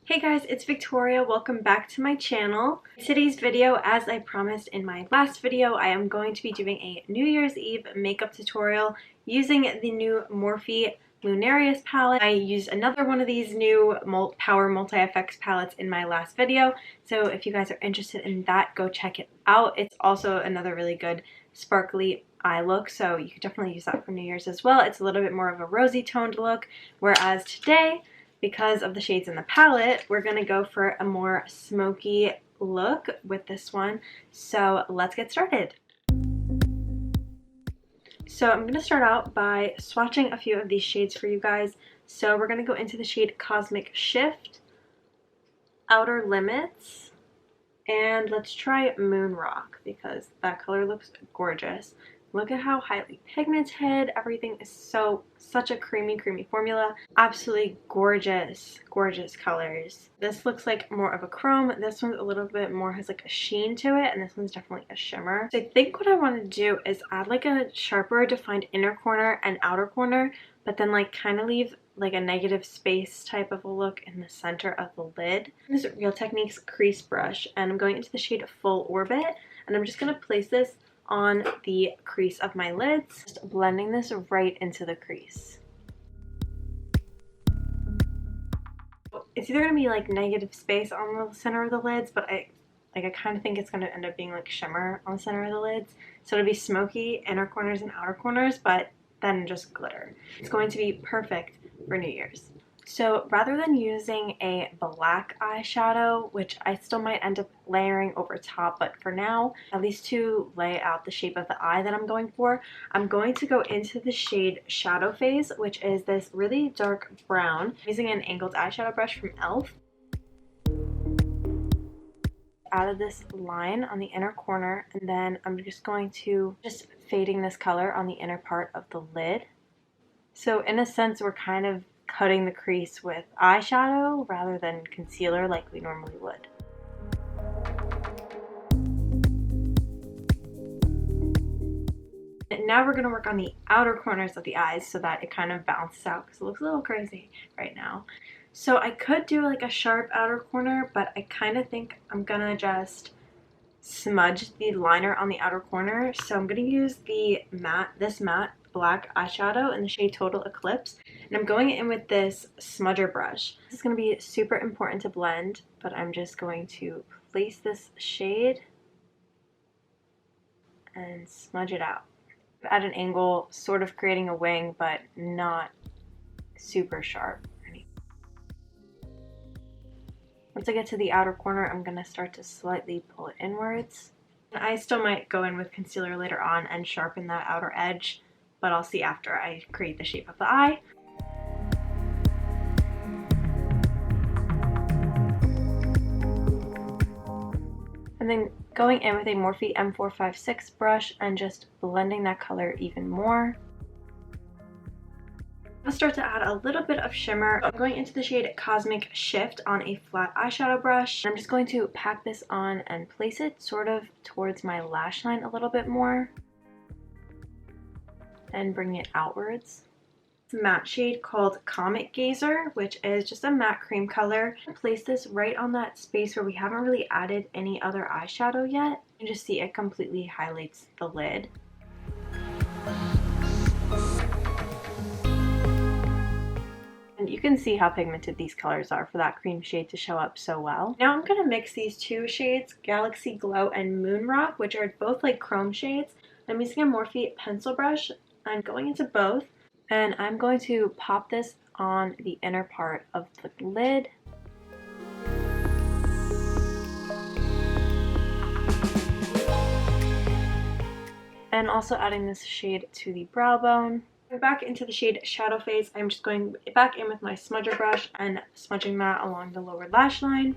Hey guys, it's Victoria. Welcome back to my channel. Today's video, as I promised in my last video, I am going to be doing a New Year's Eve makeup tutorial using the new Morphe Lunarious palette. I used another one of these new Power Multi-Effects palettes in my last video, so if you guys are interested in that, go check it out. It's also another really good sparkly eye look, so you could definitely use that for New Year's as well. It's a little bit more of a rosy toned look, whereas today, because of the shades in the palette, we're going to go for a more smoky look with this one. So let's get started. So I'm going to start out by swatching a few of these shades for you guys. So we're going to go into the shade Cosmic Shift, Outer Limits, and let's try Moon Rock because that color looks gorgeous. Look at how highly pigmented everything is. Such a creamy formula. Absolutely gorgeous colors. This looks like more of a chrome. This one's a little bit more, has like a sheen to it, and this one's definitely a shimmer. So I think what I want to do is add like a sharper defined inner corner and outer corner, but then like kind of leave like a negative space type of a look in the center of the lid. This is Real Techniques crease brush, and I'm going into the shade Full Orbit, and I'm just going to place this on the crease of my lids, just blending this right into the crease. It's either going to be like negative space on the center of the lids, but I kind of think it's going to end up being like shimmer on the center of the lids. So it'll be smoky inner corners and outer corners, but then just glitter. It's going to be perfect for New Year's. So rather than using a black eyeshadow, which I still might end up layering over top, but for now, at least to lay out the shape of the eye that I'm going for, I'm going to go into the shade Shadow Phase, which is this really dark brown, using an angled eyeshadow brush from e.l.f. Added this line on the inner corner, and then I'm just going to fading this color on the inner part of the lid. So in a sense, we're kind of cutting the crease with eyeshadow rather than concealer like we normally would. And now we're going to work on the outer corners of the eyes so that it kind of balances out because it looks a little crazy right now. So I could do like a sharp outer corner, but I kind of think I'm going to just smudge the liner on the outer corner. So I'm going to use this matte black eyeshadow in the shade Total Eclipse, and I'm going in with this smudger brush. This is going to be super important to blend, but I'm just going to place this shade and smudge it out at an angle, sort of creating a wing, but not super sharp. Once I get to the outer corner, I'm going to start to slightly pull it inwards. I still might go in with concealer later on and sharpen that outer edge, but I'll see after I create the shape of the eye. And then going in with a Morphe M456 brush and just blending that color even more. I'll start to add a little bit of shimmer. I'm going into the shade Cosmic Shift on a flat eyeshadow brush. I'm just going to pack this on and place it sort of towards my lash line a little bit more, and bring it outwards. It's a matte shade called Comet Gazer, which is just a matte cream color. Place this right on that space where we haven't really added any other eyeshadow yet. You can just see it completely highlights the lid. And you can see how pigmented these colors are for that cream shade to show up so well. Now I'm going to mix these two shades, Galaxy Glow and Moon Rock, which are both like chrome shades. I'm using a Morphe pencil brush. I'm going into both, and I'm going to pop this on the inner part of the lid. And also adding this shade to the brow bone. Back into the shade Shadow Phase, I'm just going back in with my smudger brush and smudging that along the lower lash line.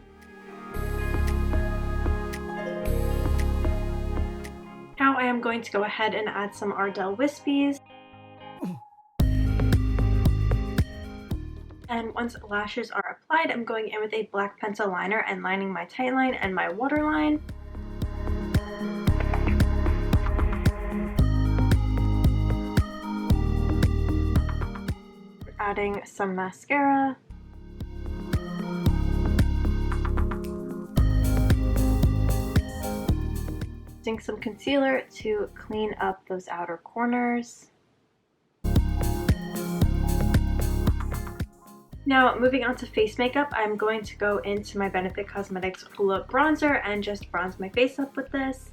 Now I am going to go ahead and add some Ardell Wispies. And once lashes are applied, I'm going in with a black pencil liner and lining my tight line and my waterline. Adding some mascara. Using some concealer to clean up those outer corners. Now, moving on to face makeup, I'm going to go into my Benefit Cosmetics Hula Bronzer and just bronze my face up with this.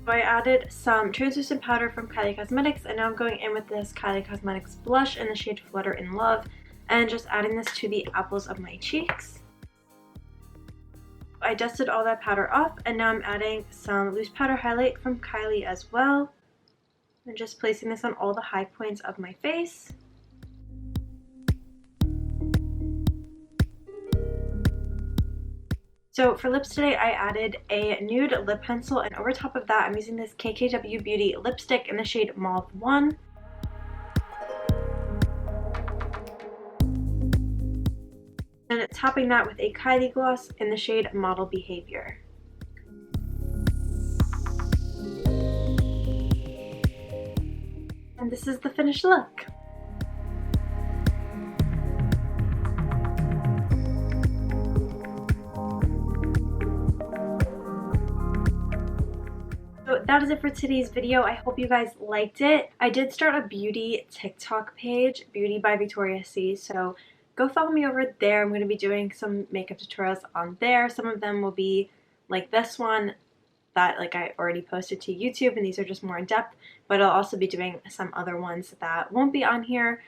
So I added some translucent powder from Kylie Cosmetics, and now I'm going in with this Kylie Cosmetics blush in the shade Flutter in Love, and just adding this to the apples of my cheeks. I dusted all that powder off, and now I'm adding some loose powder highlight from Kylie as well, and just placing this on all the high points of my face. So for lips today, I added a nude lip pencil, and over top of that, I'm using this KKW Beauty lipstick in the shade Mauve 1. And topping that with a Kylie gloss in the shade Model Behavior. And this is the finished look. So that is it for today's video. I hope you guys liked it. I did start a beauty TikTok page, Beauty by Victoria C, so go follow me over there. I'm going to be doing some makeup tutorials on there. Some of them will be like this one that I already posted to YouTube, and these are just more in depth, but I'll also be doing some other ones that won't be on here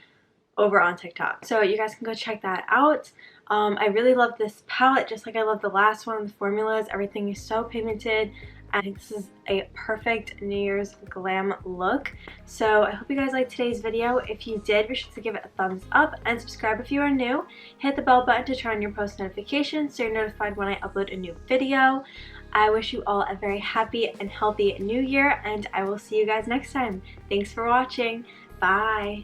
over on TikTok. So you guys can go check that out. I really love this palette, just like I love the last one. The formulas, everything is so pigmented. I think this is a perfect New Year's glam look. So I hope you guys liked today's video. If you did, be sure to give it a thumbs up and subscribe if you are new. Hit the bell button to turn on your post notifications so you're notified when I upload a new video. I wish you all a very happy and healthy new year, and I will see you guys next time. Thanks for watching. Bye.